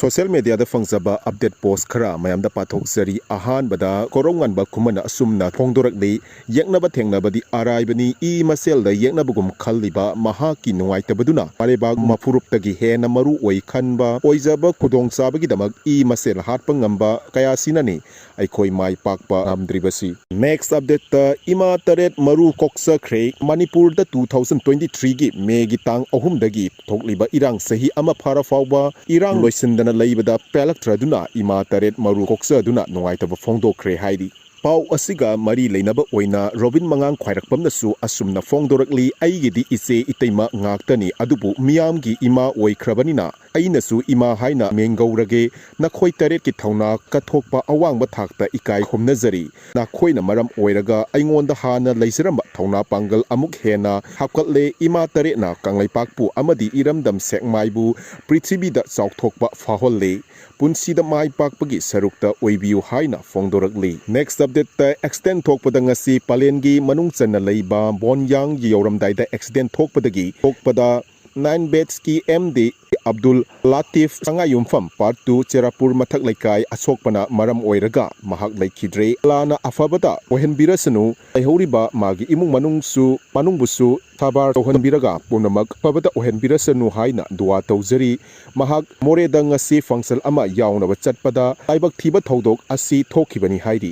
Social media da fangzaba update post khara mayam da pathok sari ahan bada korongan ba khumana asumna phongdorak de yaknaba thengnaba di arai bani I masel da yaknaba gum khalliba maha ki nuai tabaduna pareba mafurup tagi he na maru oi khanba oizaba khudong sabagi damak I masel hatpa ngamba kaya sinani aikhoi mai pakpa amdribasi. Next update ta ima taret maru koksa khre Manipur da 2023 gi May gi tang ahum dagi thokliba irang sahi ama phara fawba irang loisindana laibada pelaktra ima taret maru koksa duna nungaitaba phongdokre haidi. Pau asiga mari leinaba oina Robin mangang khwairakpamnasu asumna phongdorakli aigidi ise iteima ngaktani adubu miyamgi ima oikhrabanina ainasu ima haina mengaurage nakhoi taret ki thauna kathokpa awangba thakta ikai khomnajari nakhoina maram oiraga aingonda hana leisiramba thauna pangal amuk hena hapkatle ima taret na kanglaipakpu amadi iramdam sekmaibu prithibida chauthokpa faholle punsida mai pakpagi sarukta oibiu haina phongdorakli. Next update ta accident thokpada ngasi palengi manung channa leiba bonyang yoramdaida accident thokpadagi thokpada 9 beds ki MD Abdul Latif sanga yumfam part 2 Cherapur mathak laikai asokpana maram oiraga mahak leikhidre lana afabada ohenbirasanu aihoriba magi imung manungsu panungbusu thabar ohenbiraga punamak fabada ohenbirasanu haina duwa tawjari mahak moreda ngasi function ama yawnaba chatpada aibak thiba thodok asi thokhibani haidi.